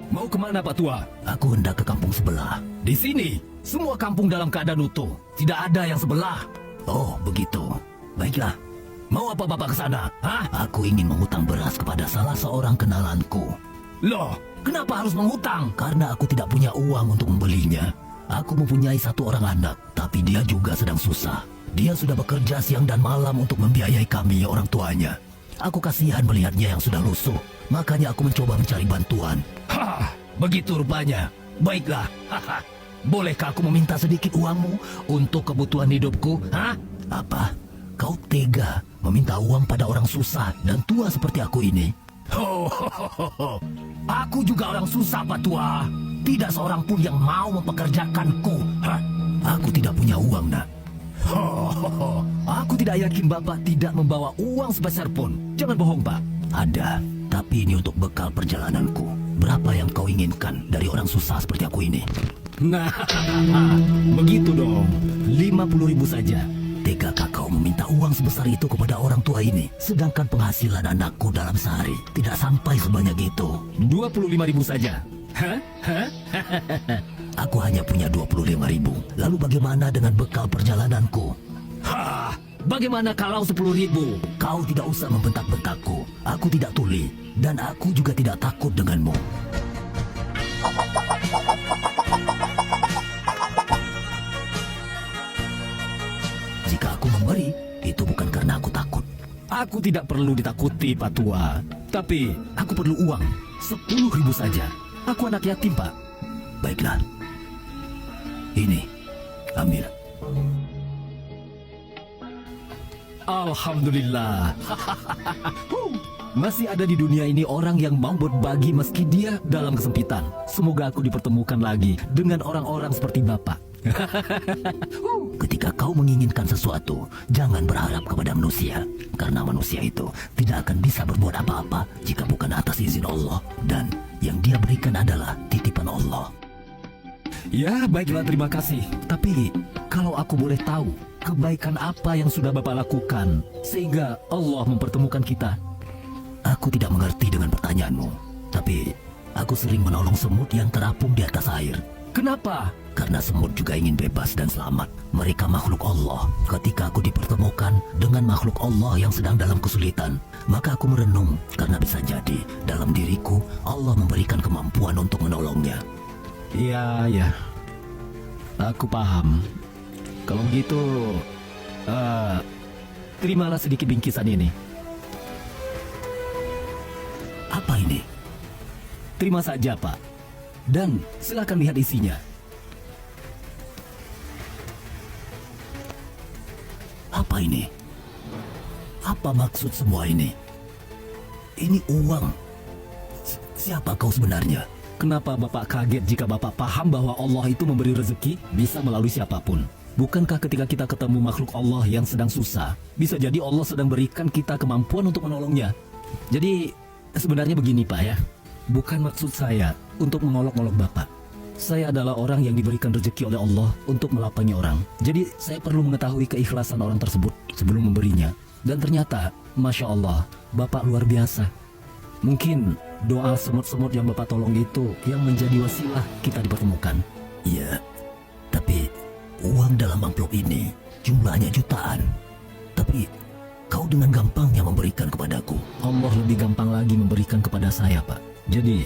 Mau kemana Pak Tua? Aku hendak ke kampung sebelah. Di sini, semua kampung dalam keadaan utuh. Tidak ada yang sebelah. Oh, begitu. Baiklah. Mau apa Bapak ke sana? Hah? Aku ingin mengutang beras kepada salah seorang kenalanku. Loh, kenapa harus mengutang? Karena aku tidak punya uang untuk membelinya. Aku mempunyai satu orang anak, tapi dia juga sedang susah. Dia sudah bekerja siang dan malam untuk membiayai kami, orang tuanya. Aku kasihan melihatnya yang sudah lusuh. Makanya aku mencoba mencari bantuan. Hah, begitu rupanya. Baiklah. Haha. Bolehkah aku Minta sedikit uangmu untuk kebutuhan hidupku? Hah? Apa? Kau tega meminta uang pada orang susah dan tua seperti aku ini? Ho, ho, ho, ho, ho. Aku juga orang susah Pak Tua. Tidak seorang pun yang mau mempekerjakanku. Hah? Aku tidak punya uang, nak. Ho, ho, ho. Aku tidak yakin Bapak tidak membawa uang sepeser pun. Jangan bohong Pak. Ada, tapi ini untuk bekal perjalananku. Berapa yang kau inginkan dari orang susah seperti aku ini? Nah, begitu dong. 50.000 saja. Tegakah kau meminta uang sebesar itu kepada orang tua ini? Sedangkan penghasilan anakku dalam sehari tidak sampai sebanyak itu. 25.000 saja. Hah? Hah? Aku hanya punya 25.000. Lalu bagaimana dengan bekal perjalananku? Hah? Bagaimana kalau 10.000? Kau tidak usah membentak-bentakku. Aku tidak tuli. Dan aku juga tidak takut denganmu. Jika aku memberi, itu bukan karena aku takut. Aku tidak perlu ditakuti Pak Tua. Tapi aku perlu uang. 10.000 saja. Aku anak yatim Pak. Baiklah. Ini, ambil. Alhamdulillah. Masih ada di dunia ini orang yang mau berbagi meski dia dalam kesempitan. Semoga aku dipertemukan lagi dengan orang-orang seperti Bapak. Ketika kau menginginkan sesuatu, jangan berharap kepada manusia. Karena manusia itu tidak akan bisa berbuat apa-apa jika bukan atas izin Allah. Dan yang dia berikan adalah titipan Allah. Ya, baiklah, terima kasih. Tapi kalau aku boleh tahu, kebaikan apa yang sudah Bapak lakukan sehingga Allah mempertemukan kita? Aku tidak mengerti dengan pertanyaanmu. Tapi aku sering menolong semut yang terapung di atas air. Kenapa? Karena semut juga ingin bebas dan selamat. Mereka makhluk Allah. Ketika aku dipertemukan dengan makhluk Allah yang sedang dalam kesulitan, maka aku merenung karena bisa jadi dalam diriku Allah memberikan kemampuan untuk menolongnya. Ya. Aku paham. Kalau begitu, terimalah sedikit bingkisan ini. Apa ini? Terima saja, Pak. Dan silakan lihat isinya. Apa ini? Apa maksud semua ini? Ini uang. Siapa kau sebenarnya? Kenapa Bapak kaget jika Bapak paham bahwa Allah itu memberi rezeki bisa melalui siapapun? Bukankah ketika kita ketemu makhluk Allah yang sedang susah, bisa jadi Allah sedang berikan kita kemampuan untuk menolongnya? Jadi sebenarnya begini Pak ya, bukan maksud saya untuk mengolok-olok Bapak. Saya adalah orang yang diberikan rezeki oleh Allah untuk melapangi orang. Jadi saya perlu mengetahui keikhlasan orang tersebut sebelum memberinya. Dan ternyata, Masya Allah, Bapak luar biasa. Mungkin doa semut-semut yang Bapak tolong itu yang menjadi wasilah kita dipertemukan. Iya, tapi uang dalam amplop ini jumlahnya jutaan. Tapi kau dengan gampangnya memberikan kepadaku. Allah lebih gampang lagi memberikan kepada saya, Pak. Jadi,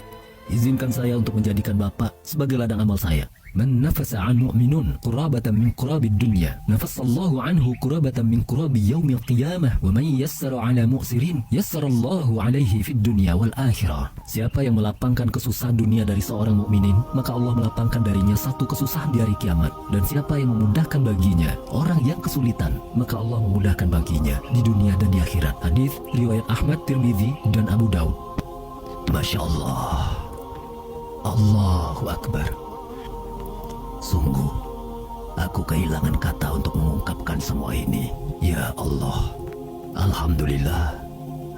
izinkan saya untuk menjadikan Bapak sebagai ladang amal saya. Man nafasa an mu'minun qurabatan min qurabid dunya nafassallahu anhu qurabatan min qurabi yaumil qiyamah wa man yassara ala mu'sirin yassarallahu alaihi fid dunya wal akhirah. Siapa yang melapangkan kesusahan dunia dari seorang mukminin, maka Allah melapangkan darinya satu kesusahan di hari kiamat. Dan siapa yang memudahkan baginya orang yang kesulitan, maka Allah memudahkan baginya di dunia dan di akhirat. Hadis riwayat Ahmad, Tirmidzi dan Abu Daud. Masya Allah. Allahu Akbar. Sungguh, aku kehilangan kata untuk mengungkapkan semua ini. Ya Allah, Alhamdulillah.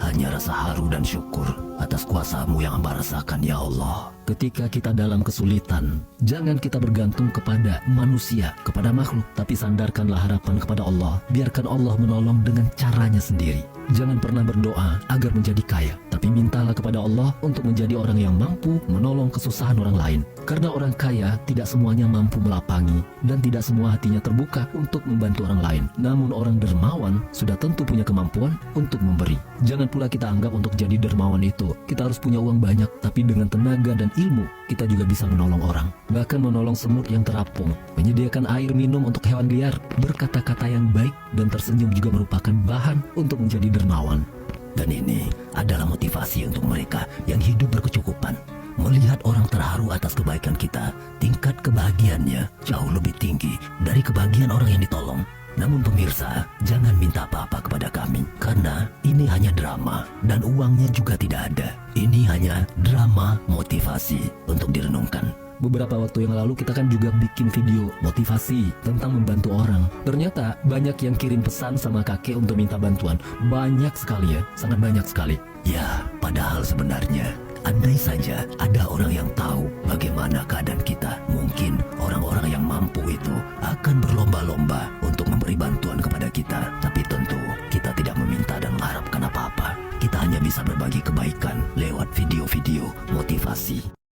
Hanya rasa haru dan syukur atas kuasa-Mu yang hamba rasakan, ya Allah. Ketika kita dalam kesulitan, jangan kita bergantung kepada manusia, kepada makhluk, tapi sandarkanlah harapan kepada Allah. Biarkan Allah menolong dengan caranya sendiri. Jangan pernah berdoa agar menjadi kaya, tapi mintalah kepada Allah untuk menjadi orang yang mampu menolong kesusahan orang lain. Karena orang kaya tidak semuanya mampu melapangi dan tidak semua hatinya terbuka untuk membantu orang lain. Namun orang dermawan sudah tentu punya kemampuan untuk memberi. Jangan pula kita anggap untuk jadi dermawan itu kita harus punya uang banyak, tapi dengan tenaga dan ilmu kita juga bisa menolong orang. Bahkan menolong semut yang terapung, menyediakan air minum untuk hewan liar, berkata-kata yang baik dan tersenyum juga merupakan bahan untuk menjadi dermawan. Dan ini adalah motivasi untuk mereka yang hidup berkecukupan. Melihat orang terharu atas kebaikan kita, tingkat kebahagiaannya jauh lebih tinggi dari kebahagiaan orang yang ditolong. Namun pemirsa, jangan minta apa-apa kepada kami, karena ini hanya drama dan uangnya juga tidak ada. Ini hanya drama motivasi untuk direnungkan. Beberapa waktu yang lalu kita kan juga bikin video motivasi tentang membantu orang. Ternyata banyak yang kirim pesan sama kakek untuk minta bantuan. Banyak sekali ya, sangat banyak sekali. Ya, padahal sebenarnya andai saja ada orang yang tahu bagaimana keadaan kita, mungkin orang-orang yang mampu itu akan berlomba-lomba untuk memberi bantuan kepada kita. Tapi tentu kita tidak meminta dan mengharapkan apa-apa. Kita hanya bisa berbagi kebaikan lewat video-video motivasi.